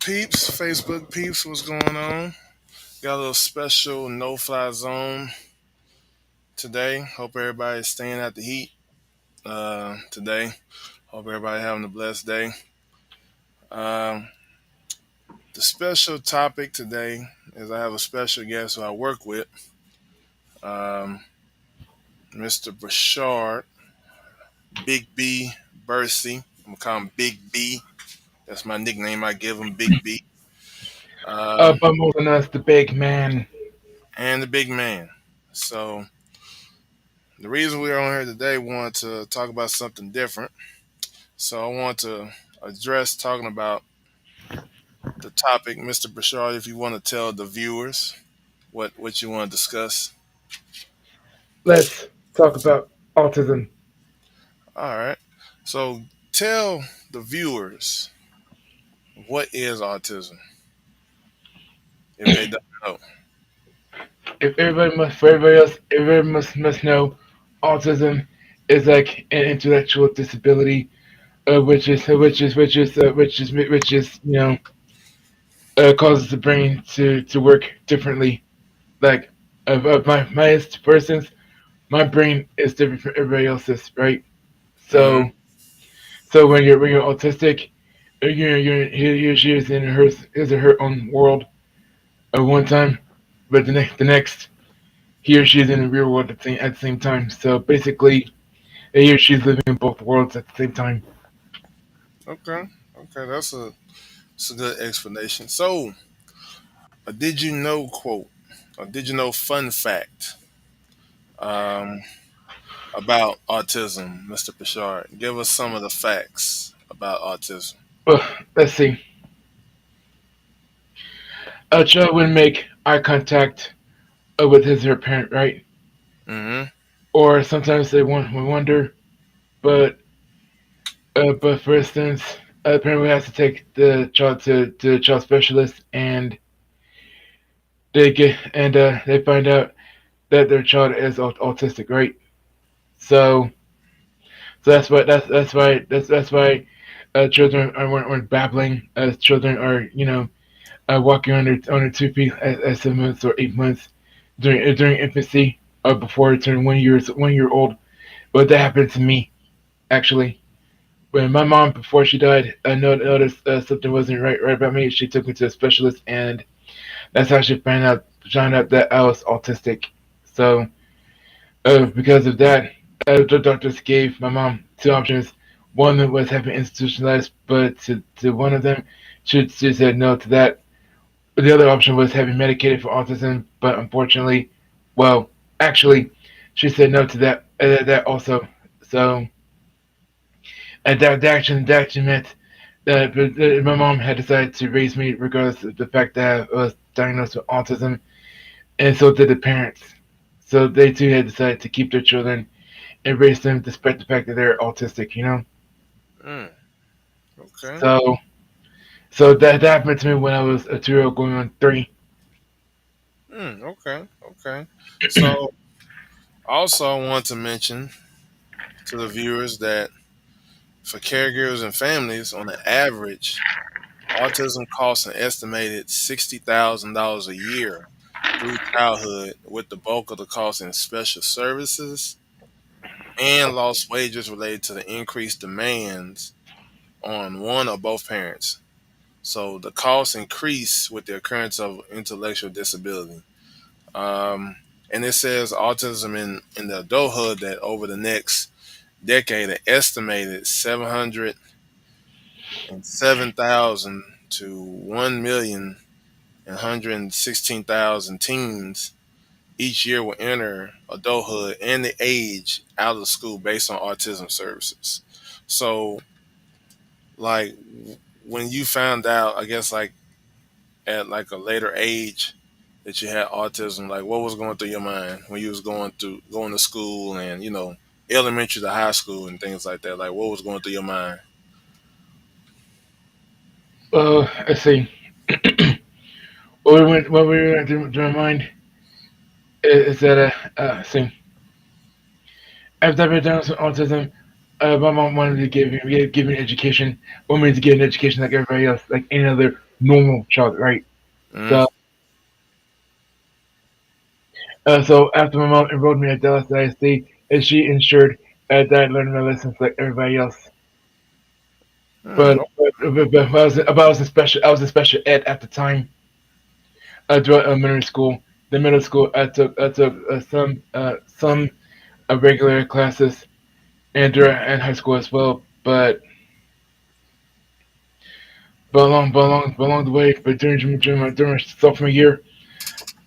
peeps, Facebook peeps, what's going on? Got a little special no-fly zone today. Hope everybody's staying out the heat today. Hope everybody having a blessed day. Um, the special topic today is I have a special guest who I work with, um, Mr. Bashard, Big B Bursey. I'm gonna call him Big B. That's my nickname. I give him Big B. Um, But more than us, the big man. and the big man. So the reason we're on here today, we wanted to talk about something different. So I want to address talking about the topic, Mr. Bashar. If you want to tell the viewers what you want to discuss. Let's talk about autism. All right. So tell the viewers what is autism if they don't know. If everybody must, for everybody else, everybody must know, autism is like an intellectual disability, which is causes the brain to work differently. Like of my person's, my brain is different from everybody else's, right? Mm-hmm. So when you're autistic, he or she is in his or her own world at one time, but the next he or she is in the real world at the same time. So basically, he or she's living in both worlds at the same time. Okay. Okay. That's a good explanation. So, did you know quote or did you know fun fact um, about autism, Mr. Bashard? Give us some of the facts about autism. Well, let's see. A child would make eye contact with his or her parent, right? Mm-hmm. Or sometimes they wonder, but but for instance, a parent would have to take the child to a child specialist, and they find out that their child is autistic, right? So that's why children aren't babbling. Children are walking on their 2 feet at 7 months or 8 months during infancy or before they turn 1 year old. But that happened to me actually. When my mom, before she died, I noticed something wasn't right about me. She took me to a specialist, and that's how she found out that I was autistic. So because of that, the doctors gave my mom two options. One was having institutionalized, but to one of them, she said no to that. The other option was having medicated for autism, but unfortunately, well, actually, she said no to that also. So that action meant that my mom had decided to raise me regardless of the fact that I was diagnosed with autism, and so did the parents. So they too had decided to keep their children and raise them despite the fact that they're autistic. Mm, okay. So that happened to me when I was a 2 year old going on 3. Okay. Okay. So also I want to mention to the viewers that for caregivers and families, on the average, autism costs an estimated $60,000 a year through childhood, with the bulk of the cost in special services and lost wages related to the increased demands on one or both parents. So the costs increase with the occurrence of intellectual disability. Um, and it says autism in the adulthood that over the next decade, an estimated 707,000 to 1,116,000 teens each year will enter adulthood and the age out of school based on autism services. So, like, when you found out, I guess, like, at like a later age that you had autism, like, what was going through your mind when you was going to school and, elementary to high school and things like that? Like, what was going through your mind? Let's see. What we went through my mind is that see, after I diagnosed with autism, my mom wanted to give me an education, wanted me to get an education like everybody else, like any other normal child, right? Mm. So, so after my mom enrolled me at Dallas ISD, and she ensured that I learned my lessons like everybody else. Mm. But I was in special ed at the time. Throughout elementary school, the middle school, I took some regular classes, and during high school as well. But along the way, but during my sophomore year,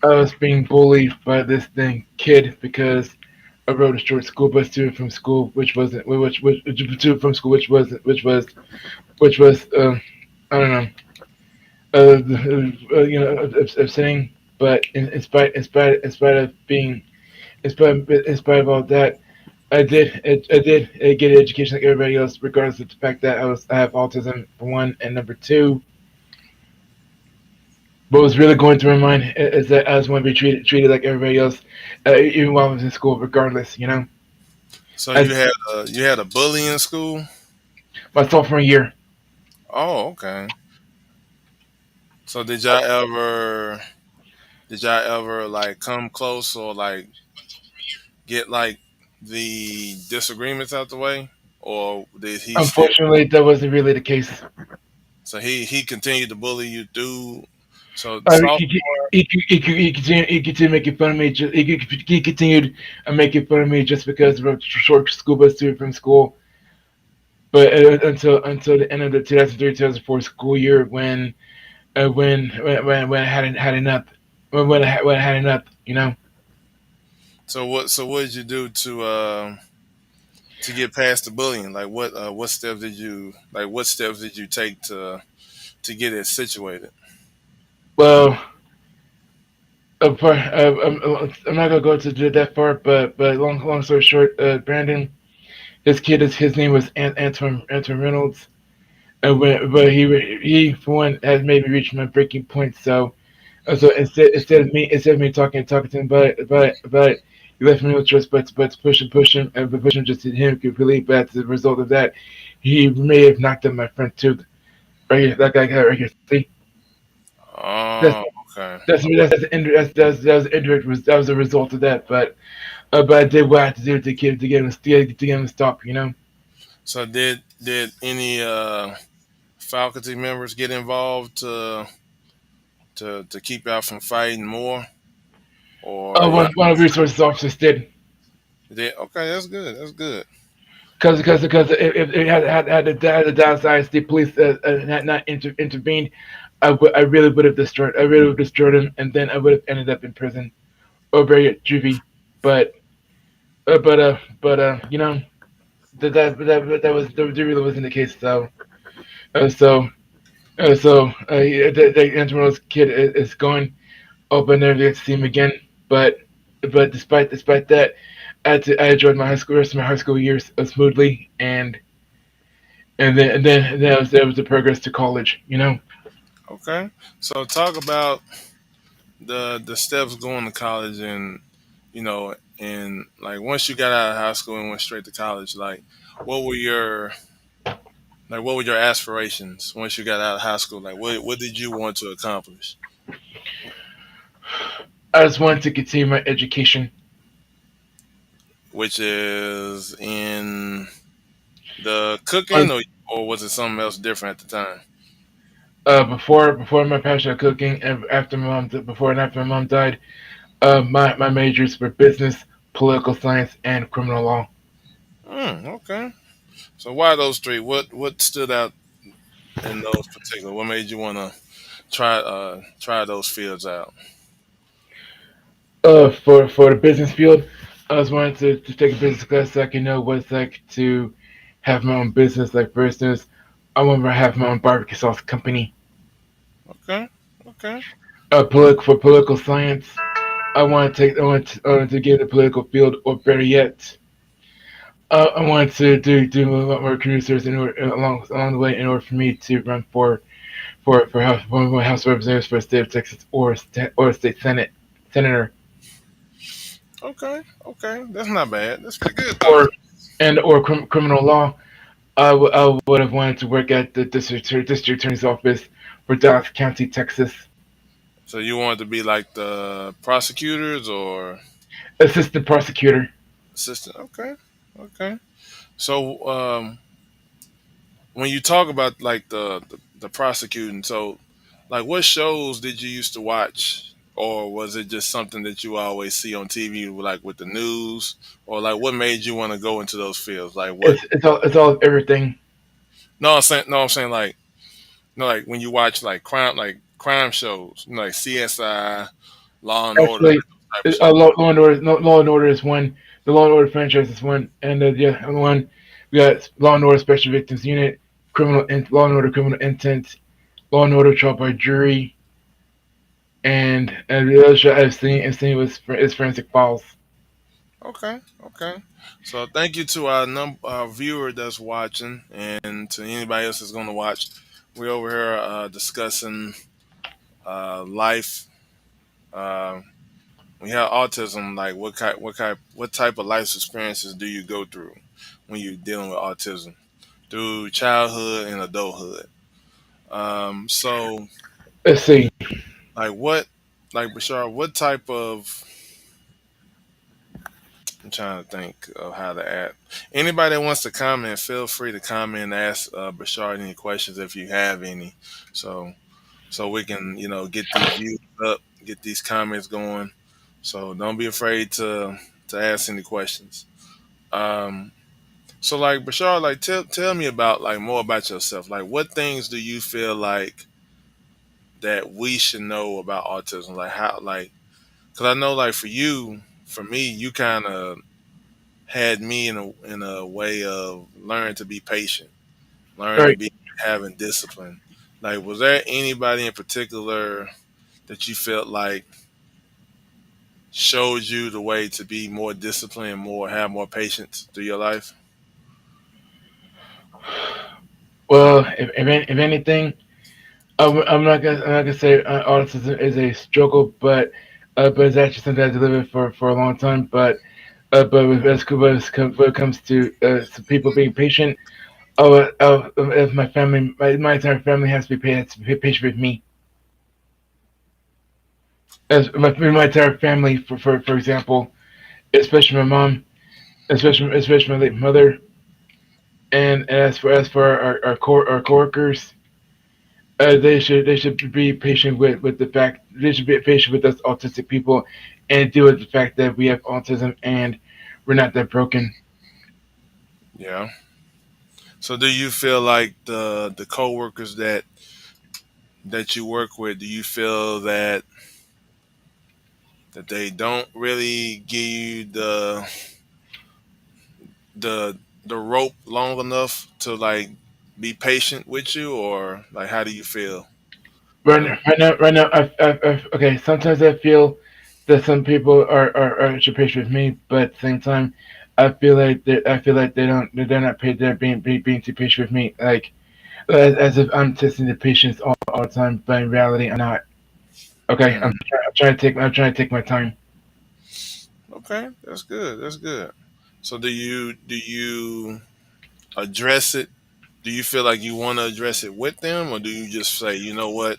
I was being bullied by this thing kid because I rode a short school bus to and from school, which wasn't which to and from school, which was I don't know upsetting. But in spite of being in spite of all that, I did get an education like everybody else, regardless of the fact that I have autism for one, and number two, what was really going through my mind is that I just want to be treated like everybody else, even while I was in school, regardless. So As you had a bully in school? my sophomore year, Oh, okay. So did y'all ever like come close or like get like the disagreements out the way, or did he still? unfortunately, that wasn't really the case. So he continued to bully you through. So He, sophomore. continued making fun of me. He continued making fun of me just because of a short school bus to and from school. But until the end of the 2003-2004 school year, when I had enough, when I had enough. So what did you do to get past the bullying? Like what steps did you take to get it situated? Well, I'm not gonna go to that far, but long story short, Brandon, his name was Antoine Reynolds, and but he for one has made me reach my breaking point. So instead of me talking to him about it, he left me no choice but to push him, and push him just to him completely. But as a result of that, he may have knocked out my front tooth right here. That guy right here. See, that's Oh, okay. that was indirect. That was a result of that. But I did what I had to do to get him to stop. So did any faculty members get involved to keep y'all from fighting more, or y'all One of the resources officers did. did? Okay, that's good. That's good. Because if it had the downside, the police had not intervened, I really would have destroyed. I really would have destroyed him, and then I would have ended up in prison or buried at juvie. But that really wasn't the case. Uh, so the Antonio's kid is gone. Hope I never get to see him again. But despite that, I enjoyed my high school rest of my high school years smoothly, and then there was the progress to college. Okay, so talk about the steps going to college, and like once you got out of high school and went straight to college, what were your what were your aspirations once you got out of high school? Like what did you want to accomplish? I just wanted to continue my education. Which is in the On, cooking, or was it something else different at the time? before my passion of cooking, and before and after my mom died, my majors were business, political science, and criminal law. Okay. So why those three? What stood out in those particular? What made you want to try those fields out? For the business field, I was wanting to take a business class so I can know what it's like to have my own business. Like for instance, I want to have my own barbecue sauce company. Okay. Okay. For political science, I want to get in the political field, or better yet, I wanted to do a lot more research along the way in order for me to run for House of Representatives for the state of Texas, or state Senate senator, Okay. Okay. That's not bad. That's pretty good though. or criminal law. I would have wanted to work at the district attorney's office for Dallas County, Texas. So you wanted to be like the prosecutors or Assistant prosecutor. assistant? Okay, okay. So when you talk about like the prosecuting, so like what shows did you used to watch, or was it just something that you always see on TV, like with the news, or like what made you want to go into those fields? Like what? It's all of everything. No, I'm saying like no, like when you watch like crime shows, like CSI, Law and Order, Actually, like those type of shows. Law and Order, Law and Order is one. The Law and Order franchise is one, and the other one we got Law and Order Special Victims Unit, Law and Order Criminal Intent, Law and Order Trial by Jury, and the other show I've seen was is Forensic Files. Okay, okay. So thank you to our viewer that's watching, and to anybody else that's going to watch. We're over here discussing life. Uh, we have autism. Like what type of life experiences do you go through when you're dealing with autism through childhood and adulthood? So Let's see. like what, like Bashar, what type of I'm trying to think of how to add. Anybody that wants to comment, feel free to comment and ask Bashard any questions if you have any. So we can, get these views up, get these comments going. So don't be afraid to ask any questions. Um, so like Bashar, like tell me about like more about yourself. Like what things do you feel like that we should know about autism? Like how like because I know like for me, you kind of had me in a way of learning to be patient, learning to Right. be having discipline. Like, was there anybody in particular that you felt like showed you the way to be more disciplined, more have more patience through your life? Well, if anything, I'm not gonna say autism is a struggle, but it's actually something I delivered for a long time. But when it comes to some people being patient, if my family, my entire family has to be patient with me. As my entire family, for example, especially my mom, especially my late mother, and as for our coworkers, they should be patient with the fact they should be patient with us autistic people, and deal with the fact that we have autism and we're not that broken. Yeah. So, do you feel like the coworkers that you work with? Do you feel that they don't really give you the rope long enough to like be patient with you, or like how do you feel? Like, Right now, okay. Sometimes I feel that some people are should patient with me, but at the same time, I feel like they're not paid. They're being too patient with me, like as if I'm testing the patience all the time, but in reality, I'm not. Okay, mm, I'm trying to take my time. okay, that's good. That's good. So do you address it? Do you feel like you want to address it with them, or do you just say, you know what,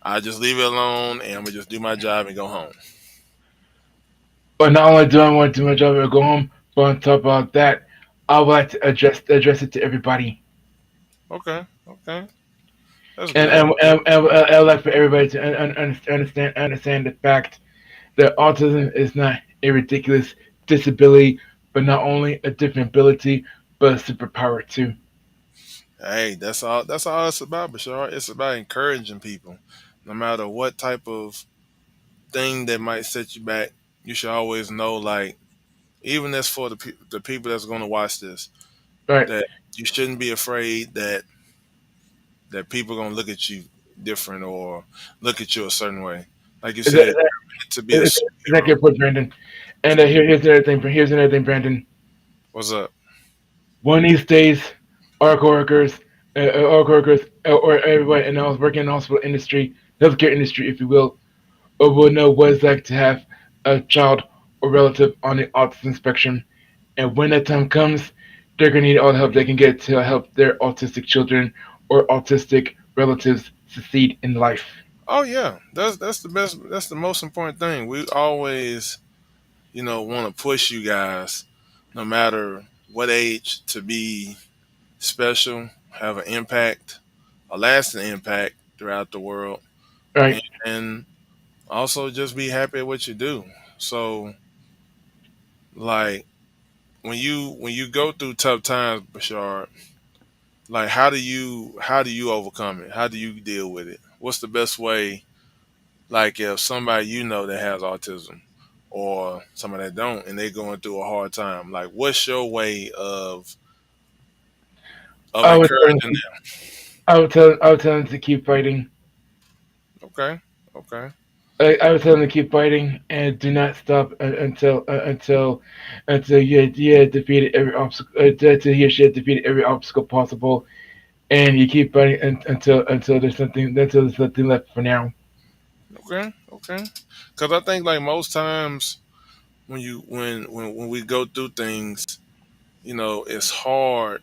I just leave it alone and I'm gonna just do my job and go home? But not only do I want to do my job and go home, but on top of that, I would like to address it to everybody, Okay, okay, that's and good. I would like for everybody to understand the fact that autism is not a ridiculous disability, but not only a different ability, but a superpower too. Hey, that's all. That's all it's about, Bashar. It's about encouraging people, no matter what type of thing that might set you back. You should always know, like, even as for the people that's going to watch this, Right? that you shouldn't be afraid that people are going to look at you different or look at you a certain way. Like you Is that, said, you're meant to be a is that superhero. good point, Brandon? And here's another thing, Brandon. What's up? One of these days, our coworkers, or everybody, and I was working in the hospital industry, healthcare industry, if you will know what it's like to have a child or relative on the autism spectrum. And when that time comes, they're gonna need all the help they can get to help their autistic children or autistic relatives succeed in life. Oh yeah, that's the best. That's the most important thing. We always, want to push you guys, no matter what age, to be special, have an impact, a lasting impact throughout the world, Right, and also just be happy at what you do. So, like when you go through tough times, Bashard, like how do you overcome it? How do you deal with it? What's the best way? Like if somebody that has autism, or somebody that don't, and they're going through a hard time, like what's your way of I would tell them encouraging to, I would tell them to keep fighting. them? Okay, okay, I would tell them to keep fighting and do not stop until you had defeated every obstacle. Until he or she had defeated every obstacle possible, and you keep fighting until there's nothing left for now. okay, okay. Because I think like most times when we go through things, it's hard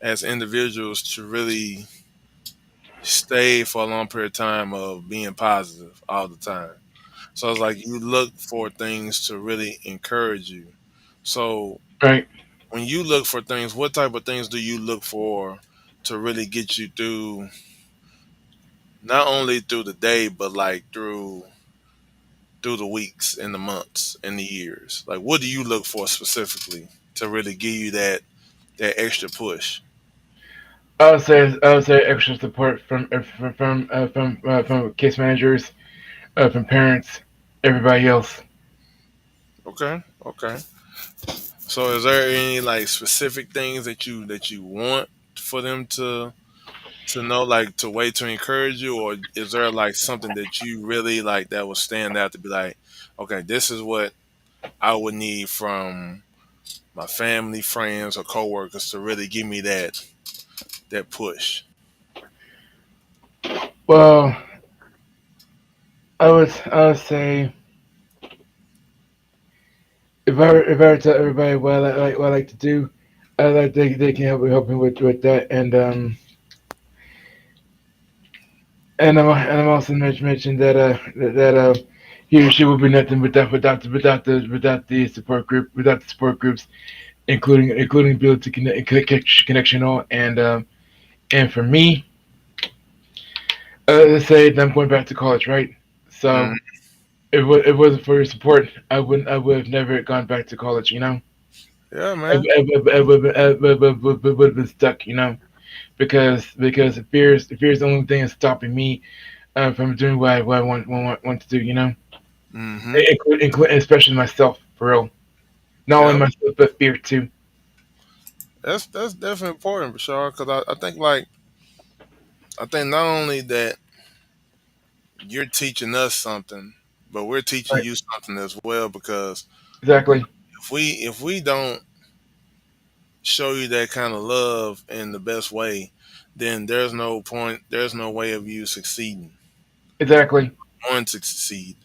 as individuals to really stay for a long period of time of being positive all the time. So it's like you look for things to really encourage you. So Right, when you look for things, what type of things do you look for to really get you through, not only through the day, but like through the weeks and the months and the years? Like what do you look for specifically to really give you that extra push? I would say extra support from case managers, from parents, everybody else. Okay, okay. So is there any like specific things that you want for them to know, like to way to encourage you, or is there like something that you really like that would stand out to be like, okay, this is what I would need from my family, friends, or coworkers to really give me that push? Well, I would say if I were to tell everybody what I like to do, I like they can help me with that, and I'm also mentioned that he or she would be nothing without the support groups, including ability to connectional, and for me, let's say that I'm going back to college, right? Mm, So if it wasn't for your support, I would have never gone back to college. yeah, man. Would have been stuck. Because fear is the only thing that's stopping me from doing what I want to do. Hmm. Include especially myself for real. Not only Yeah, myself but fear too. that's definitely important, Bashar, because I think not only that you're teaching us something, but we're teaching Right. you something as well. Because Exactly. if we don't show you that kind of love in the best way, then there's no point, there's no way of you succeeding, Exactly. going to succeed.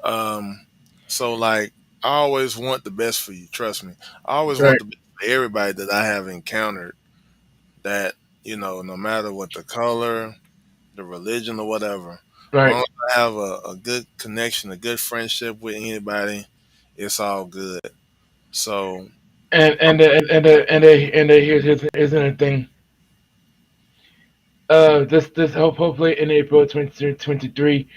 Um, so like I always want the best for you. Trust me, I always want Right. the best for everybody that I have encountered. That no matter what the color, the religion, or whatever, as Right. long as I have a good connection, a good friendship with anybody, it's all good. So And here's another thing. This hopefully in April 2023,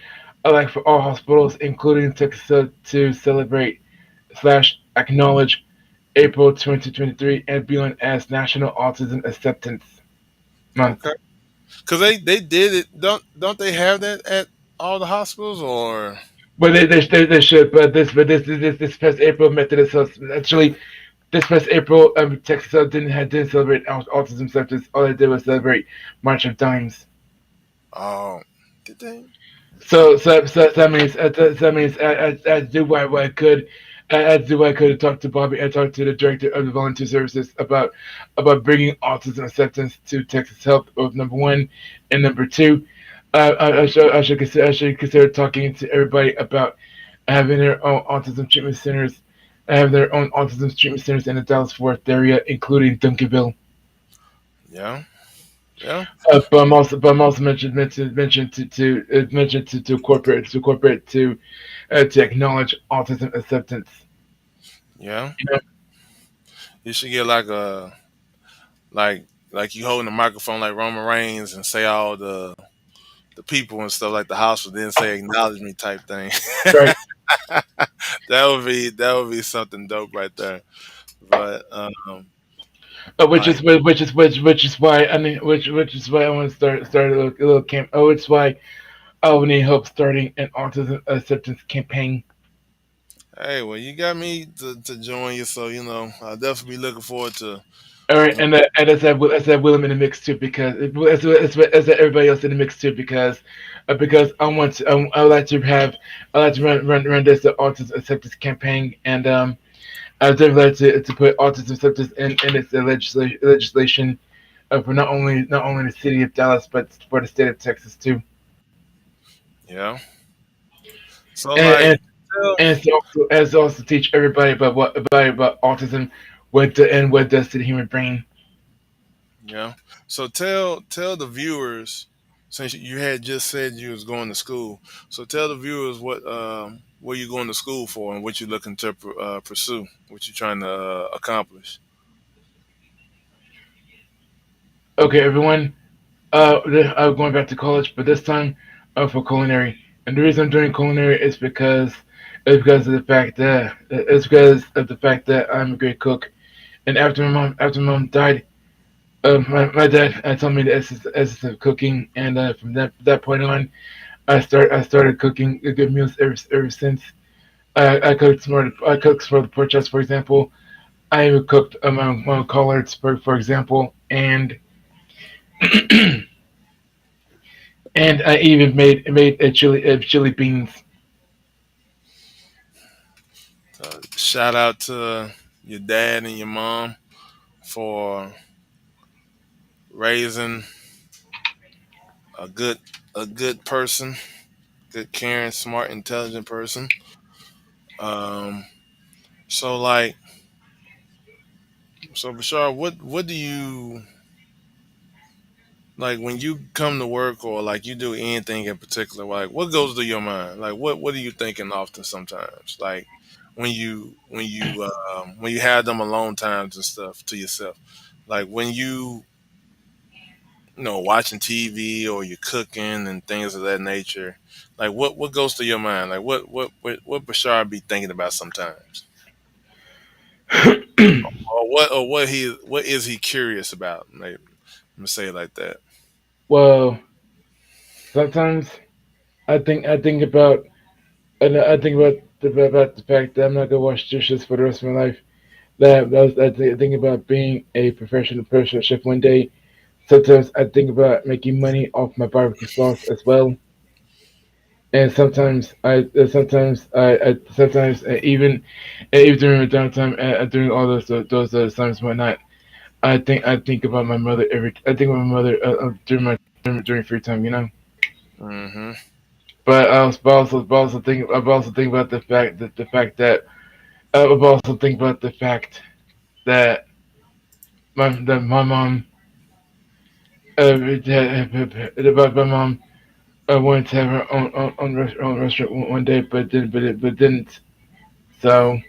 I like for all hospitals, including Texas, to celebrate slash acknowledge April 2023 and beyond as National Autism Acceptance Month. okay, because they did it. Don't they have that at all the hospitals or? But they should. But this past April, Methodist actually this past April, Texas didn't celebrate autism acceptance. All they did was celebrate March of Dimes. Oh, did they? So that means I do what I could. I do what I could to talk to Bobby. I talked to the director of the volunteer services about bringing autism acceptance to Texas Health. Of number one, and number two, I should consider talking to everybody about having their own autism treatment centers, have their own autism treatment centers in the Dallas Fort Worth area, including Duncanville. Yeah. Yeah. But I'm also mentioned to corporate to acknowledge autism acceptance. Yeah. You know, You should get like a like you holding the microphone like Roman Reigns and say all the people and stuff like the house would then say acknowledge me type thing. right? That would be something dope right there. But like Which is why I mean which is why I want to start a little camp. Oh, it's why I would need help starting an autism acceptance campaign. hey, well you got me to join you, so I'll definitely be looking forward to All right, uh, and as I Willem in the mix too, because as everybody else in the mix too, because I want to I would like to have I like to run this autism acceptance campaign, and I would definitely like to put autism acceptance in its legislation for not only the city of Dallas but for the state of Texas too, yeah. So and like tell as to also teach everybody about autism, what does to the human brain. yeah. So tell the viewers, since you had just said you was going to school. So tell the viewers what you're going to school for and what you're looking to pursue, what you're trying to accomplish. Okay, everyone. I'm going back to college, but this time for culinary. And the reason I'm doing culinary is because of the fact that it's because of the fact that I'm a great cook. And after my mom died, my dad told me the essence of cooking, and from that point on, I started cooking good meals ever since. I cooked some of the pork chops, for example. I even cooked my own collards, for example, and I even made a chili beans. Shout out to your dad and your mom for raising a good person, good, caring, smart, intelligent person. Um, so like, so Bashar, what do you like when you come to work or like you do anything in particular? Like, what goes through your mind? Like, what are you thinking often sometimes? Like when you have them alone times and stuff to yourself. Like when watching TV or you're cooking and things of that nature. Like what goes through your mind? Like what Bashar be thinking about sometimes, or what is he curious about? Like, let me say it like that. Well, sometimes I think about I think about the fact that I'm not gonna wash dishes for the rest of my life. I think about being a professional chef one day. Sometimes I think about making money off my barbecue sauce as well. And sometimes even during my downtime, during all those times and whatnot, I think about my mother I think about my mother during free time, you know. Hmm. But I also think about the fact that I also think about the fact that my mom about my mom wanted to have her own restaurant one day, but didn't. So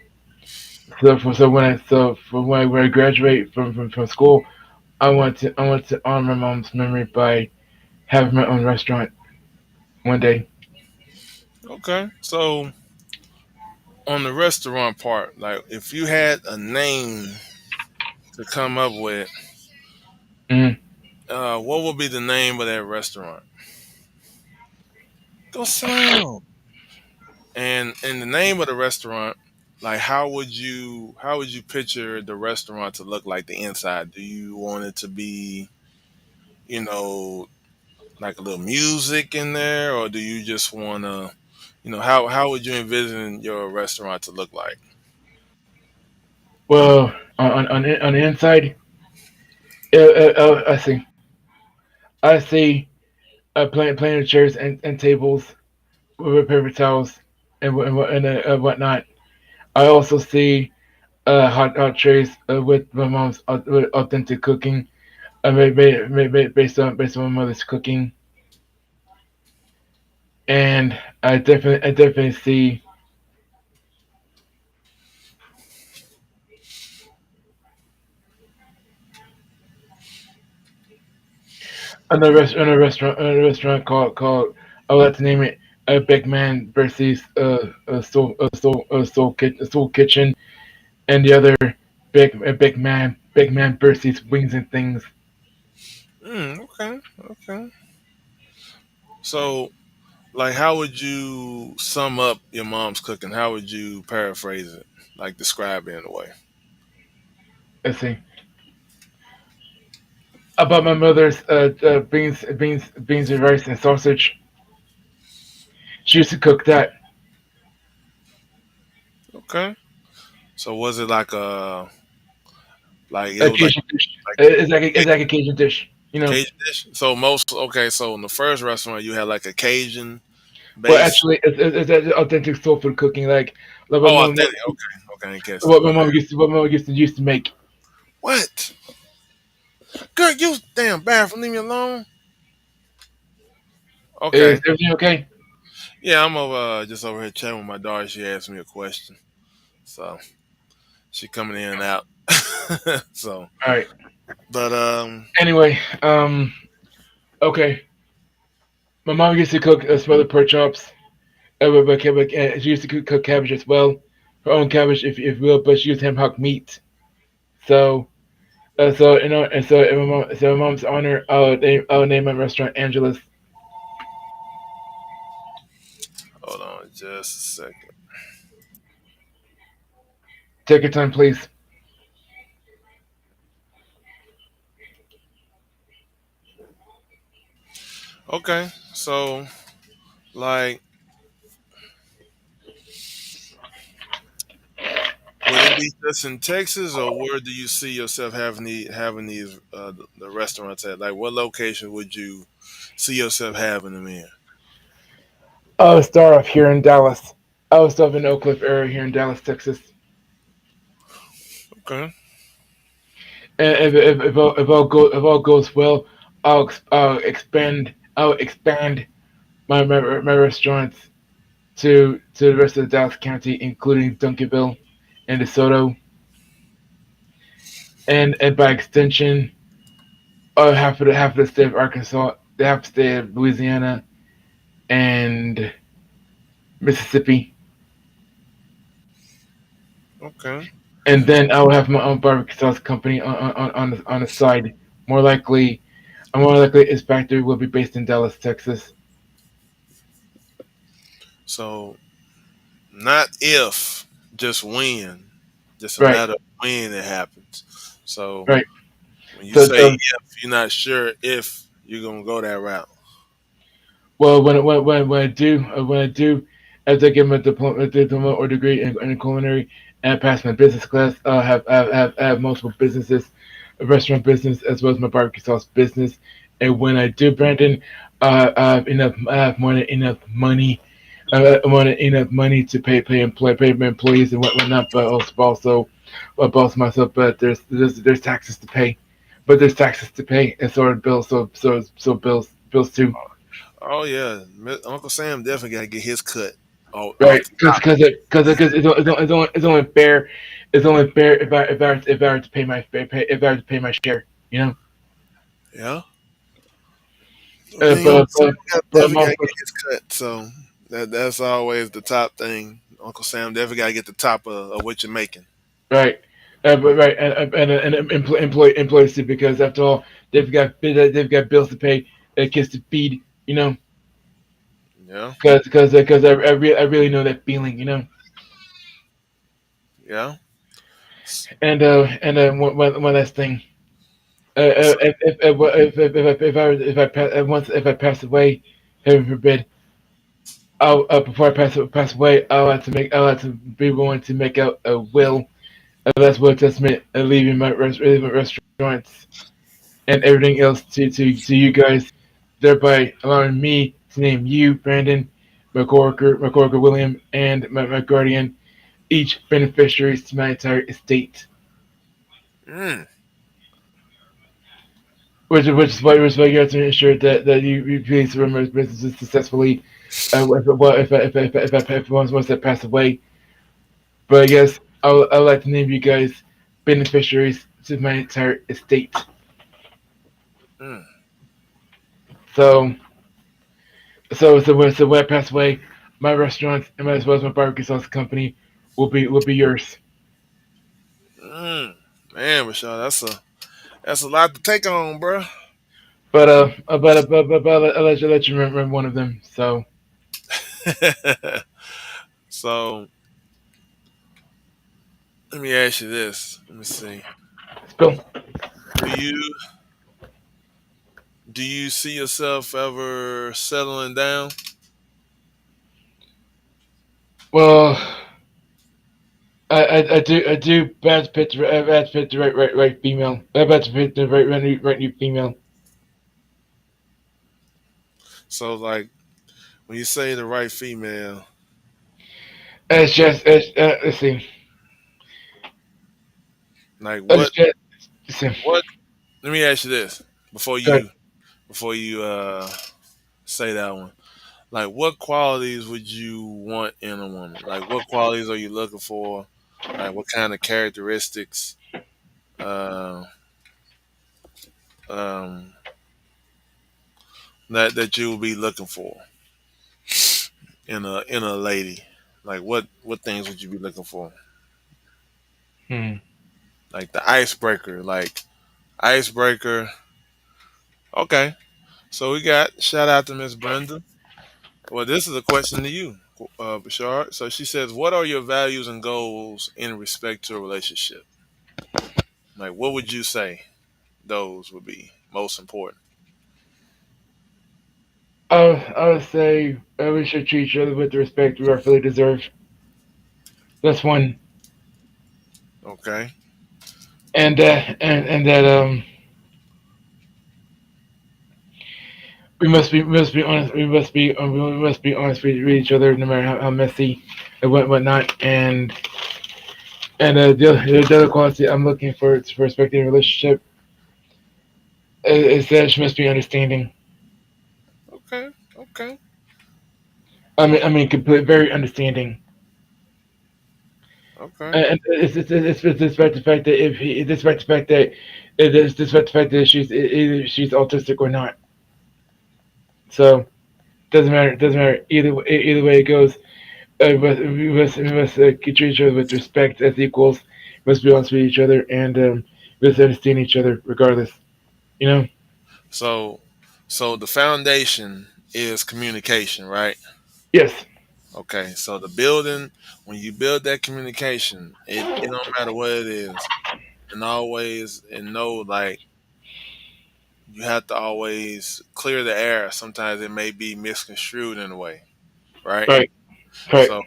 so when I graduate from school, I want to honor my mom's memory by having my own restaurant one day. Okay, so on the restaurant part, like if you had a name to come up with, Mm. what would be the name of that restaurant? Go sit down. And the name of the restaurant, like how would you picture the restaurant to look like the inside? Do you want it to be, you know, like a little music in there, or do you just want to, how would you envision your restaurant to look like? Well, on the inside, I see playing chairs and tables with paper towels and whatnot. I also see hot trays with my mom's with authentic cooking. based on my mother's cooking, and I definitely see another restaurant called I would like to name it a Big Man versus Soul Kitchen, and the other Big Man versus Wings and Things. Okay, okay. So, like, how would you sum up your mom's cooking? How would you paraphrase it? Like, describe it in a way. Let's see about my mother's beans and rice and sausage. She used to cook that. Okay. So, was it like it A was Cajun dish. like It's like a Cajun dish, Cajun dish? So most okay. So in the first restaurant, you had like a Cajun But base. actually, it's authentic soul food cooking, like Oh, authentic. Okay, okay, I didn't catch that. what my My bad. mom used to make. What? Girl, you damn bathroom. Leave me alone. Is Okay. everything okay? Yeah, I'm over just over here chatting with my daughter. She asked me a question, so she coming in and out. So, All right. but Anyway, okay. My mom used to cook smothered pork chops. She used to cook cabbage as well, her own cabbage, if you will, but she used ham hock meat. So, in my mom's honor, I would name my restaurant Angela's. hold on just a second. Take your time, please. Okay, so like, would it be just in Texas, or where do you see yourself having these the restaurants at? Like, what location would you see yourself having them in? I would start off here in Dallas. I would start in Oak Cliff area here in Dallas, Texas. Okay, And if all goes well, I'll expand my restaurants to the rest of the Dallas County, including Duncanville and DeSoto, and by extension, half of the state of Arkansas, the half the state of Louisiana, and Mississippi. okay. And then I will have my own barbecue sauce company on the side. More likely, more likely, its factory will be based in Dallas, Texas. So not if, just when. Just a Right, matter of when it happens. So right. when you So, say so if, you're not sure if you're gonna go that route. well, when I do, as I get my diploma or degree in culinary and pass my business class, I have multiple businesses, a restaurant business as well as my barbecue sauce business. And when I do, Brandon, I have more than enough money. More than enough money to pay my employees and whatnot, but also myself. But there's taxes to pay, and so are bills. So bills too. Oh yeah, Uncle Sam definitely got to get his cut off Right, the because top. because because it's only fair. It's only fair if I were to pay my share. You know. Yeah. I Uh, mean, Uncle but Sam but but definitely got most to get his cut. So that's always the top thing. Uncle Sam definitely got to get the top of what you're making. right. But right, and employees too, because after all, they've got bills to pay, kids to feed, Yeah. because I really know that feeling, Yeah. and one last thing, What's up? if I pass away, heaven forbid, before I pass away, I'll have to be willing to make out a will, a last will testament, leaving my restaurants and everything else to you guys, thereby allowing me to name you, Brandon, my coworker William, and my guardian, each beneficiaries to my entire estate. Mm, which is why you have to ensure that you please remember businesses successfully. If once that pass away, but I guess I'd like to name you guys beneficiaries to my entire estate. Mm, So when I pass away, my restaurant and as well as my barbecue sauce company will be yours. mm. Man, Michelle, that's a lot to take on, bro. But I'll let you remember one of them. So So let me ask you this. Let me see. spill. Do you do you see yourself ever settling down? Well, I do bad fit the right female. I bad fit the right new female. So like when you say the right female, Let's see. like It's just what let me ask you this before good. you say that one. Like what qualities would you want in a woman? Like what qualities are you looking for? Like what kind of characteristics uh um that you would be looking for in a lady? Like what things would you be looking for? Hmm. Like the icebreaker, like icebreaker. Okay. So we got shout out to Miss Brenda. Well, this is a question to you, Bashar. So she says, "What are your values and goals in respect to a relationship? Like, what would you say those would be most important?" I would say we should treat each other with the respect we rightfully deserve. That's one, Okay. and that we must be honest. We must be honest with each other, no matter how messy and whatnot. And the other quality I'm looking for respecting a relationship is that she must be understanding. Okay. Okay. I mean, complete, very understanding. Okay. And it's despite the fact that if he, despite the fact that it is despite the fact that either she's autistic or not. So doesn't matter. Doesn't matter either way it goes. We must treat each other with respect as equals. We must be honest with each other and we must understand each other regardless. You know. So, so the foundation is communication, right? Yes. Okay. So the building, when you build that communication, it don't matter what it is, and always and know like you have to always clear the air. Sometimes it may be misconstrued in a way, right? Right. Right. So,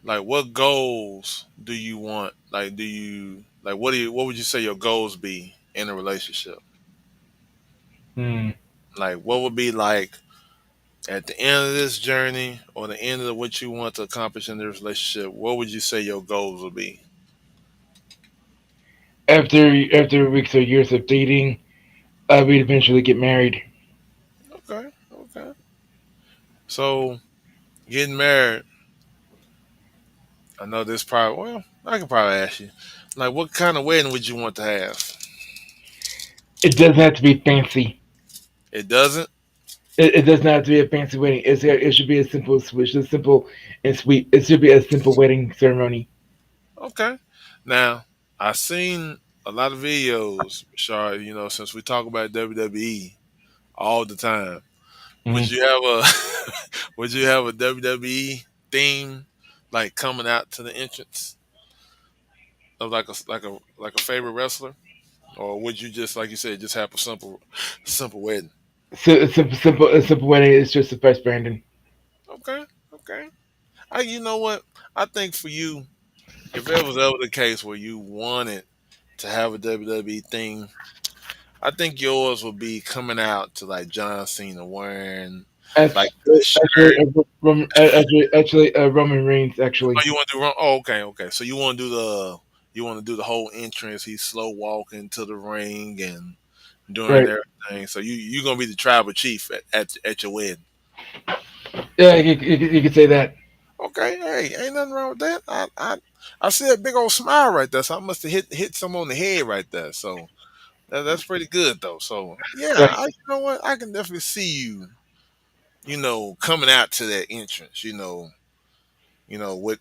like, what goals do you want? Like, do you like what would you say your goals be in a relationship? Hmm. Like, what would be like at the end of this journey or the end of what you want to accomplish in this relationship? What would you say your goals would be? After weeks or years of dating, we'd eventually get married. Okay, okay. So, getting married. I know this probably. Well, I can probably ask you. Like, what kind of wedding would you want to have? It doesn't have to be fancy. It doesn't. It does not have to be a fancy wedding. It should be a simple, switch, a simple and sweet. It should be a simple wedding ceremony. Okay. Now, I've seen a lot of videos, Shard, since we talk about WWE all the time. Would Hmm. you have a would you have a WWE theme like coming out to the entrance of like a favorite wrestler? Or would you just like you said, just have a simple wedding? So a simple wedding is just suffice, Brandon. Okay, okay. You know what? I think for you, if it was ever the case where you wanted to have a WWE thing, I think yours would be coming out to like John Cena wearing like the shirt. Roman Reigns Oh, actually. you want to do wrong? Oh, okay, okay. So you want to do the whole entrance. He's slow walking to the ring, and during Right. everything. So you gonna be the tribal chief at your wedding. Yeah, you could say that. Okay, hey, ain't nothing wrong with that. I see a big old smile right there. So I must have hit some on the head right there. So that's pretty good though. So yeah, Right. you know what? I can definitely see you. Coming out to that entrance. With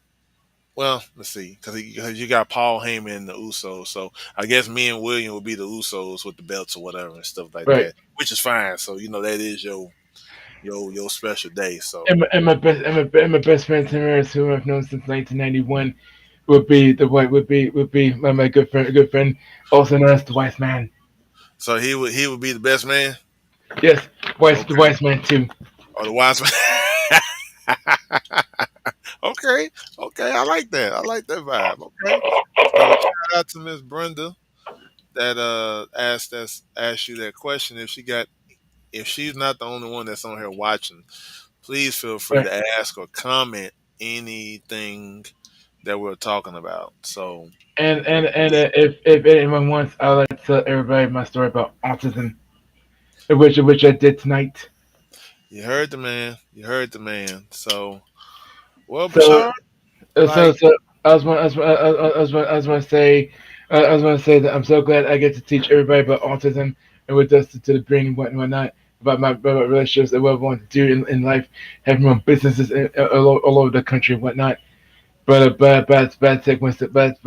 well, let's see, because you got Paul Heyman and the Usos. So I guess me and William will be the Usos with the belts or whatever and stuff like Right. that, which is fine. So that is your special day. So And my best friend Tim Harris, who I've known since 1991, would be my good friend, also known as the Wise Man. he would be the best man. Yes, the Okay, Wise Man too. or the wise man. Okay, okay, I like that. I like that vibe. Okay, so shout out to Miss Brenda that asked you that question. If she's not the only one that's on here watching, please feel free Right. to ask or comment anything that we're talking about. So If anyone wants, I'll let tell everybody my story about autism, which I did tonight. you heard the man. You heard the man. So, well, So Bashar, Uh, so, like, so I was want to say, I was want to say that I'm so glad I get to teach everybody about autism and what it does to the brain and whatnot, about my relationships and what I want to do in life, having my own businesses all over the country and whatnot. Bad sequence. But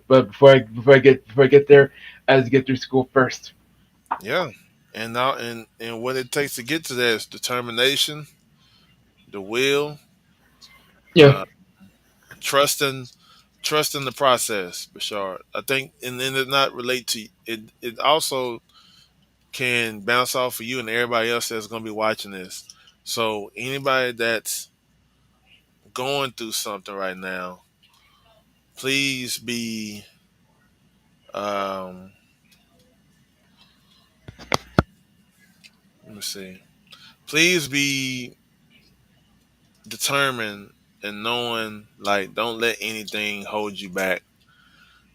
before I get there, I have to get through school first. yeah, and now and what it takes to get to that is determination, the will, Yeah, uh, trusting trusting the process, Bashar. I think, and then it not relate to it. It also can bounce off of you and everybody else that's going to be watching this. So anybody that's going through something right now, please be um, let me see. Please be determined and knowing, like, don't let anything hold you back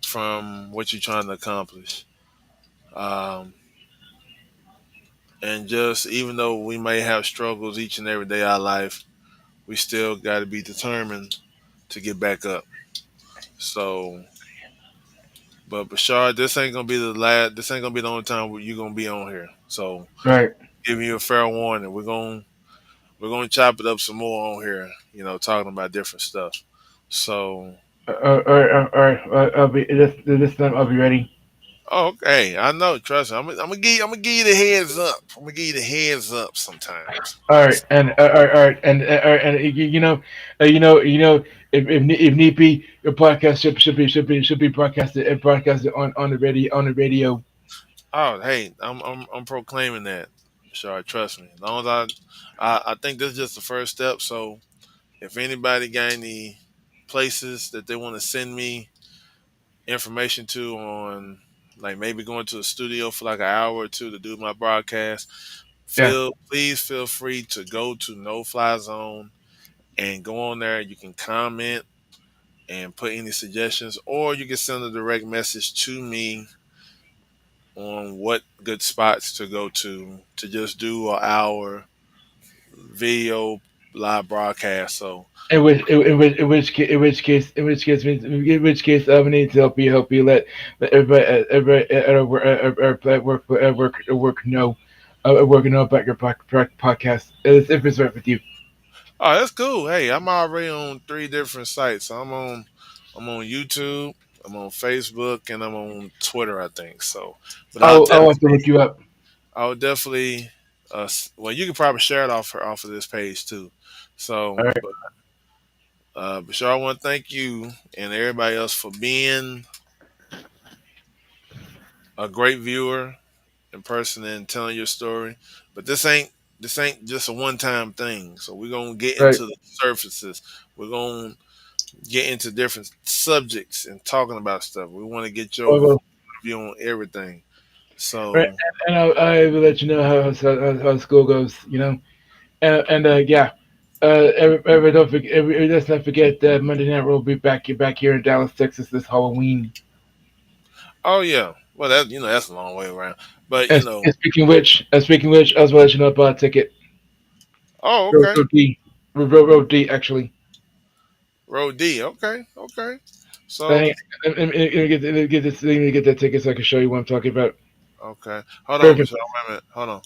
from what you're trying to accomplish. Um, and just even though we may have struggles each and every day of our life, we still got to be determined to get back up. So, but Bashar, this ain't gonna be the last. This ain't gonna be the only time you're gonna be on here. So, right. giving you a fair warning. We're gonna chop it up some more on here. Talking about different stuff. So, I'll be this time. I'll be ready. oh, okay, I know. Trust me. I'm gonna give you the heads up. I'm gonna give you the heads up sometimes. All right, and if need be, your podcast should be broadcasted on the radio. Oh, hey, I'm proclaiming that. Sure, trust me. As long as I think this is just the first step. So if anybody got any places that they want to send me information to on, like maybe going to a studio for like an hour or two to do my broadcast, Yeah, please feel free to go to No Fly Zone and go on there. You can comment and put any suggestions, or you can send a direct message to me on what good spots to go to just do an hour video live broadcast. So, in which case, I would need to help you let everybody work know about your podcast if it's right with you. oh, that's cool. Hey, I'm already on three different sites. I'm on YouTube, I'm on Facebook, and I'm on Twitter, I think. So, but I'll have to look you up. I'll definitely, well, you can probably share it off of this page too. All So, right, but sure, I want to thank you and everybody else for being a great viewer in person and telling your story. But this ain't just a one time thing. So we're gonna get right. into the surfaces. We're gonna get into different subjects and talking about stuff. We want to get your Well, view on everything. right, So, and I will let you know how school goes. Yeah. Don't forget. Let's not forget that Monday Night will be back here in Dallas, Texas this Halloween. oh yeah, well that's a long way around. But And, and speaking which, I was going to let you know about a ticket. oh, Road, okay. road D, road D actually. Road D. Okay, okay. So Hang on, let me get that ticket so I can show you what I'm talking about. okay, hold on, Perfect. Michelle. Wait a minute. Hold on.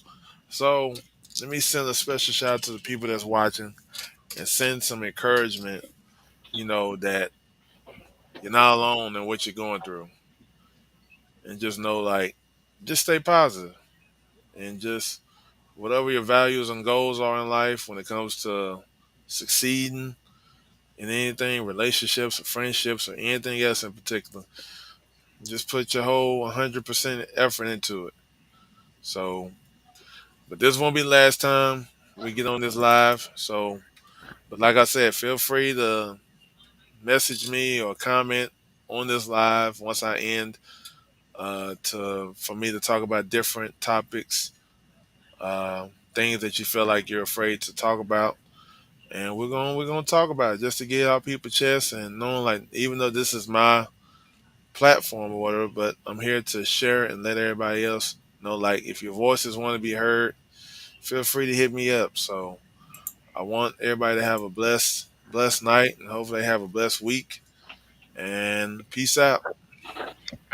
So let me send a special shout out to the people that's watching and send some encouragement. That you're not alone in what you're going through, and just know like, just stay positive and just whatever your values and goals are in life when it comes to succeeding in anything, relationships or friendships or anything else in particular. Just put your whole 100% effort into it. So, but this won't be the last time we get on this live. So, but like I said, feel free to message me or comment on this live once I end, to for me to talk about different topics, things that you feel like you're afraid to talk about, and we're gonna talk about it just to get our people chest and knowing like even though this is my platform or whatever, but I'm here to share and let everybody else know like if your voices want to be heard, feel free to hit me up. So I want everybody to have a blessed night and hopefully they have a blessed week. And peace out.